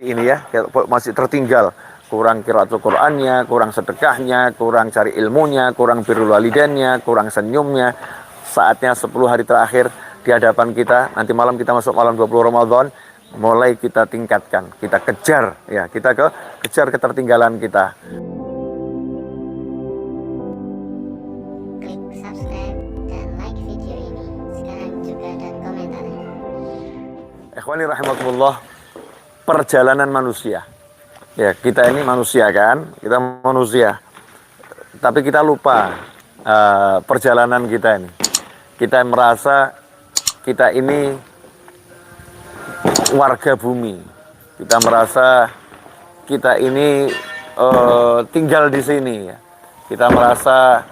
ini ya, masih tertinggal, kurang qiraatul Qur'annya, kurang sedekahnya, kurang cari ilmunya, kurang birrul walidainnya, kurang senyumnya. Saatnya 10 hari terakhir di hadapan kita, nanti malam kita masuk malam 20 Ramadan, mulai kita tingkatkan, kita kejar ya, kita kejar ketertinggalan kita. Klik subscribe dan like video ini sekarang juga dan komentarnya. Ikhwani rahimakumullah, perjalanan manusia. Ya, kita ini manusia kan, kita manusia. Tapi kita lupa perjalanan kita ini. Kita merasa kita ini warga bumi. Kita merasa kita ini tinggal di sini ya. Kita merasa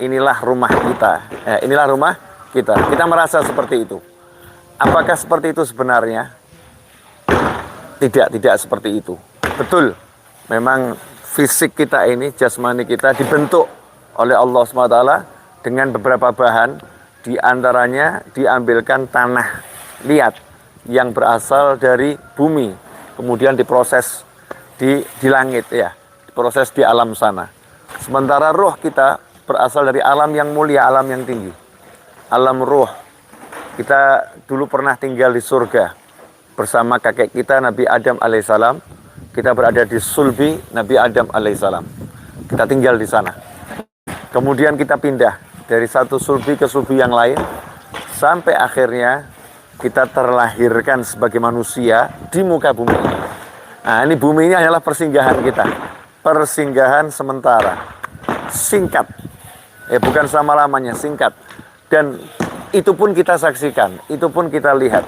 inilah rumah kita. Ya, inilah rumah kita. Kita merasa seperti itu. Apakah seperti itu sebenarnya? Tidak seperti itu. Betul, memang fisik kita ini, jasmani kita dibentuk oleh Allah SWT dengan beberapa bahan, diantaranya diambilkan tanah liat yang berasal dari bumi, kemudian diproses di langit ya, diproses di alam sana. Sementara roh kita berasal dari alam yang mulia, alam yang tinggi, alam roh. Kita dulu pernah tinggal di surga bersama kakek kita Nabi Adam alaihissalam. Kita berada di sulbi Nabi Adam alaihissalam. Kita tinggal di sana. Kemudian kita pindah dari satu sulbi ke sulbi yang lain, sampai akhirnya kita terlahirkan sebagai manusia di muka bumi. Nah, ini bumi ini adalah persinggahan kita, persinggahan sementara, singkat, bukan selama-lamanya, singkat. Dan itu pun kita saksikan, itu pun kita lihat.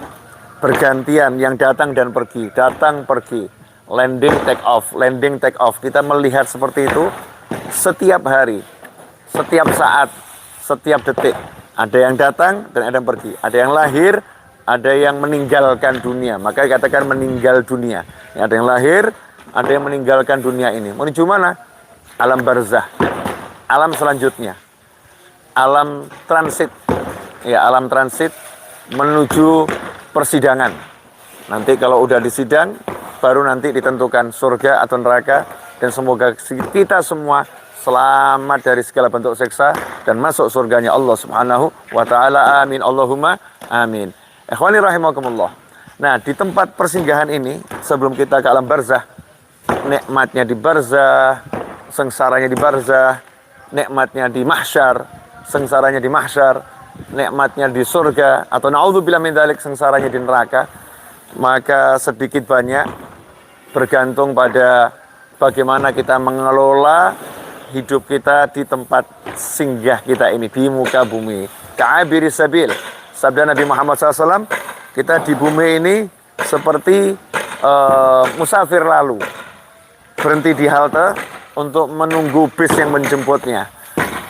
Bergantian yang datang dan pergi, datang pergi, landing take off. Kita melihat seperti itu setiap hari, setiap saat, setiap detik. Ada yang datang dan ada yang pergi, ada yang lahir, ada yang meninggalkan dunia. Maka dikatakan meninggal dunia. Ada yang lahir, ada yang meninggalkan dunia ini. Menuju mana? Alam barzah, alam selanjutnya, alam transit. Ya, alam transit menuju persidangan. Nanti kalau udah disidang, baru nanti ditentukan surga atau neraka. Dan semoga kita semua selamat dari segala bentuk siksa dan masuk surganya Allah Subhanahu wa ta'ala. Amin. Allahumma amin. Ikhwani rahimakumullah. Nah, di tempat persinggahan ini, sebelum kita ke alam barzah, nikmatnya di barzah, sengsaranya di barzah, nikmatnya di mahsyar, sengsaranya di mahsyar, nikmatnya di surga, atau naudzubillah min dzalik, sengsaranya di neraka. Maka sedikit banyak bergantung pada bagaimana kita mengelola hidup kita di tempat singgah kita ini, di muka bumi. Ka'abiri sabil, sabda Nabi Muhammad SAW, kita di bumi ini seperti musafir lalu, berhenti di halte untuk menunggu bis yang menjemputnya,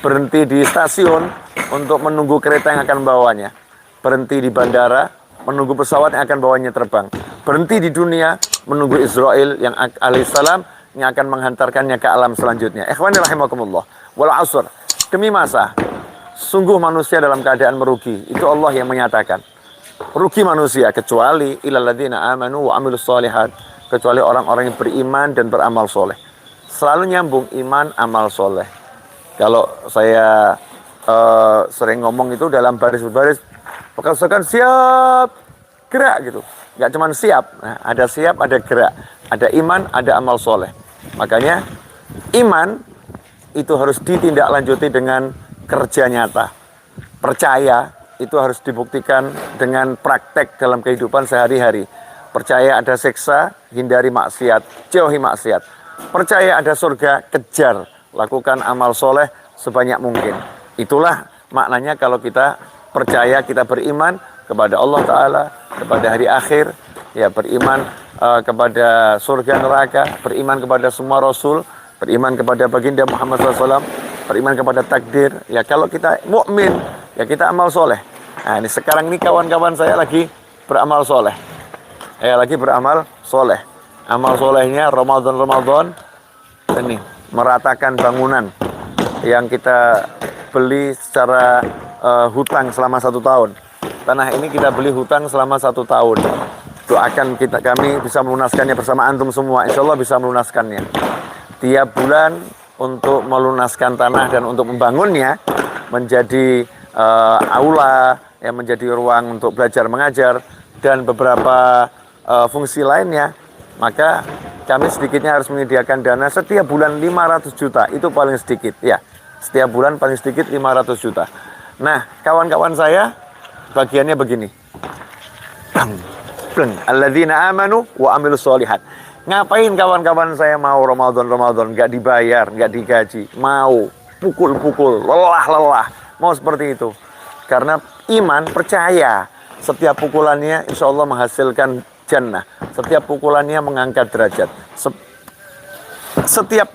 berhenti di stasiun untuk menunggu kereta yang akan membawanya, berhenti di bandara menunggu pesawat yang akan bawanya terbang, berhenti di dunia menunggu Israel yang alaihissalam yang akan menghantarkannya ke alam selanjutnya. Ikhwani rahimakumullah. Wal asr, demi masa, sungguh manusia dalam keadaan merugi. Itu Allah yang menyatakan. Rugi manusia kecuali ilal ladzina amanu wa amilus shalihat, kecuali orang-orang yang beriman dan beramal soleh. Selalu nyambung iman amal soleh. Kalau saya sering ngomong itu dalam baris-baris, pasukan siap, gerak gitu. Nggak cuma siap, nah, ada siap, ada gerak, ada iman, ada amal soleh. Makanya iman itu harus ditindaklanjuti dengan kerja nyata. Percaya itu harus dibuktikan dengan praktek dalam kehidupan sehari-hari. Percaya ada siksa, hindari maksiat, jauhi maksiat. Percaya ada surga, kejar, lakukan amal soleh sebanyak mungkin. Itulah maknanya kalau kita percaya, kita beriman kepada Allah Ta'ala, kepada hari akhir, ya beriman kepada surga neraka, beriman kepada semua Rasul, beriman kepada baginda Muhammad SAW, beriman kepada takdir. Ya kalau kita mukmin, ya kita amal soleh. Nah ini sekarang ini kawan-kawan saya lagi beramal soleh. Lagi beramal soleh. Amal solehnya Ramadan ini meratakan bangunan yang kita beli secara hutang selama 1 tahun. Tanah ini kita beli hutang selama 1 tahun. Doakan kami bisa melunaskannya bersama antum semua. Insya Allah bisa melunaskannya. Tiap bulan untuk melunaskan tanah dan untuk membangunnya menjadi aula, yang menjadi ruang untuk belajar mengajar dan beberapa fungsi lainnya, maka kami sedikitnya harus menyediakan dana setiap bulan 500 juta. Itu paling sedikit ya. Setiap bulan paling sedikit 500 juta. Nah, kawan-kawan saya bagiannya begini. Alladzina amanu wa amilus sholihat. Ngapain kawan-kawan saya mau Ramadan nggak dibayar, nggak digaji, mau pukul-pukul, lelah-lelah, mau seperti itu. Karena iman, percaya setiap pukulannya insya Allah menghasilkan jannah. Setiap pukulannya mengangkat derajat. Setiap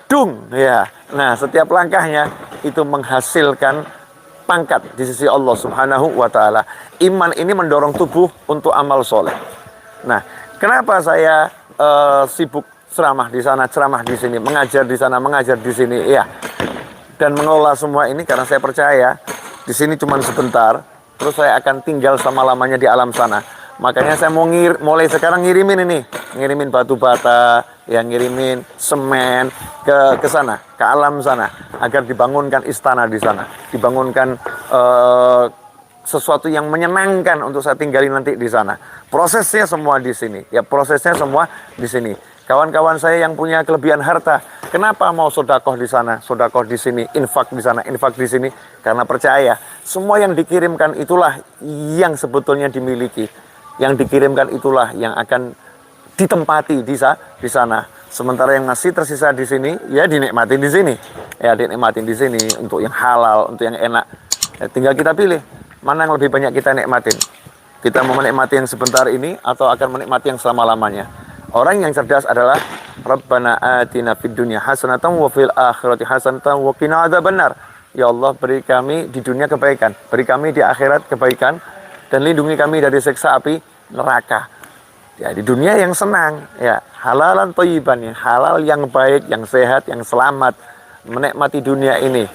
dung ya. Nah, setiap langkahnya itu menghasilkan pangkat di sisi Allah Subhanahu wa taala. Iman ini mendorong tubuh untuk amal soleh. Nah, kenapa saya sibuk ceramah di sana, ceramah di sini, mengajar di sana, mengajar di sini, ya. Dan mengelola semua ini karena saya percaya di sini cuma sebentar, terus saya akan tinggal selama-lamanya di alam sana. Makanya saya mau mulai sekarang ngirimin batu bata, yang ngirimin semen ke sana, ke alam sana, agar dibangunkan istana di sana, dibangunkan sesuatu yang menyenangkan untuk saya tinggali nanti di sana. Prosesnya semua di sini, ya prosesnya semua di sini. Kawan-kawan saya yang punya kelebihan harta, kenapa mau sodakoh di sana, sodakoh di sini, infak di sana, infak di sini? Karena percaya semua yang dikirimkan itulah yang sebetulnya dimiliki. Yang dikirimkan itulah yang akan ditempati di sana. Sementara yang masih tersisa di sini, ya dinikmatin di sini. Ya dinikmatin di sini untuk yang halal, untuk yang enak. Ya, tinggal kita pilih mana yang lebih banyak kita nikmatin. Kita mau menikmati yang sebentar ini atau akan menikmati yang selama-lamanya. Orang yang cerdas adalah Rabbana atina fid dunya hasanatan wa fil akhirati hasanatan wa qina adzabannar. Ya Allah, beri kami di dunia kebaikan, beri kami di akhirat kebaikan, dan lindungi kami dari siksa api neraka. Ya, di dunia yang senang, ya, halalan thayyiban, ya, halal yang baik, yang sehat, yang selamat, menikmati dunia ini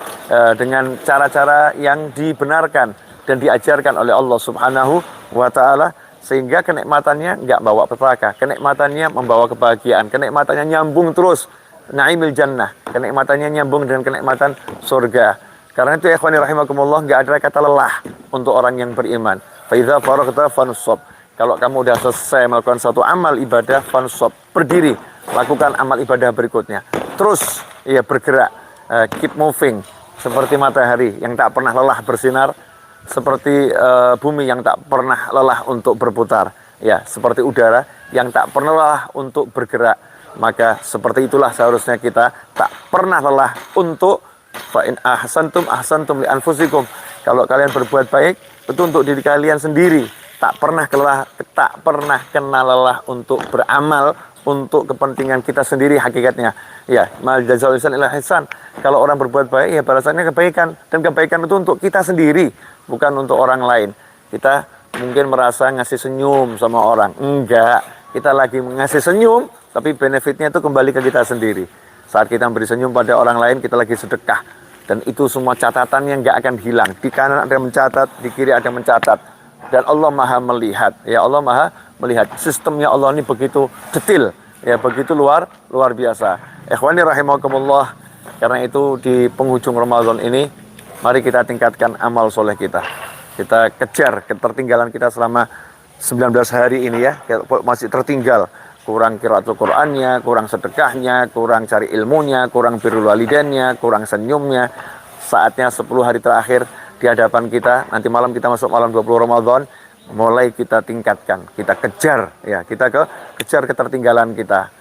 dengan cara-cara yang dibenarkan dan diajarkan oleh Allah Subhanahu wa taala, sehingga kenikmatannya enggak bawa petaka, kenikmatannya membawa kebahagiaan, kenikmatannya nyambung terus, naimil jannah, kenikmatannya nyambung dengan kenikmatan surga. Karena itu ya ikhwani rahimakumullah, enggak ada kata lelah untuk orang yang beriman. Fa idza faraghta fansab. Kalau kamu sudah selesai melakukan satu amal ibadah, fansab, berdiri, lakukan amal ibadah berikutnya. Terus ya bergerak, keep moving, seperti matahari yang tak pernah lelah bersinar, seperti bumi yang tak pernah lelah untuk berputar, ya, seperti udara yang tak pernah lelah untuk bergerak. Maka seperti itulah seharusnya kita tak pernah lelah untuk fa in ahsantum ahsantum li anfusikum. Kalau kalian berbuat baik, itu untuk diri kalian sendiri. Tak pernah kena lelah untuk beramal untuk kepentingan kita sendiri hakikatnya. Ya, mal jazaa'ul ihsan illa ihsan. Kalau orang berbuat baik, ya balasannya kebaikan, dan kebaikan itu untuk kita sendiri, bukan untuk orang lain. Kita mungkin merasa ngasih senyum sama orang, enggak. Kita lagi ngasih senyum, tapi benefitnya itu kembali ke kita sendiri. Saat kita memberi senyum pada orang lain, kita lagi sedekah, dan itu semua catatan yang enggak akan hilang. Di kanan ada yang mencatat, di kiri ada yang mencatat. Dan Allah Maha melihat, ya Allah Maha melihat. Sistemnya Allah ini begitu detail, ya begitu luar biasa. Ikhwani rahimakumullah, karena itu di penghujung Ramadan ini, mari kita tingkatkan amal soleh kita. Kita kejar ketertinggalan kita selama 19 hari ini, ya. Masih tertinggal, kurang qiraatul Qur'annya, kurang sedekahnya, kurang cari ilmunya, kurang birrul walidainnya, kurang senyumnya. Saatnya 10 hari terakhir di hadapan kita, nanti malam kita masuk malam 20 Ramadan, mulai kita tingkatkan, kita kejar, ya, kita kejar ketertinggalan kita.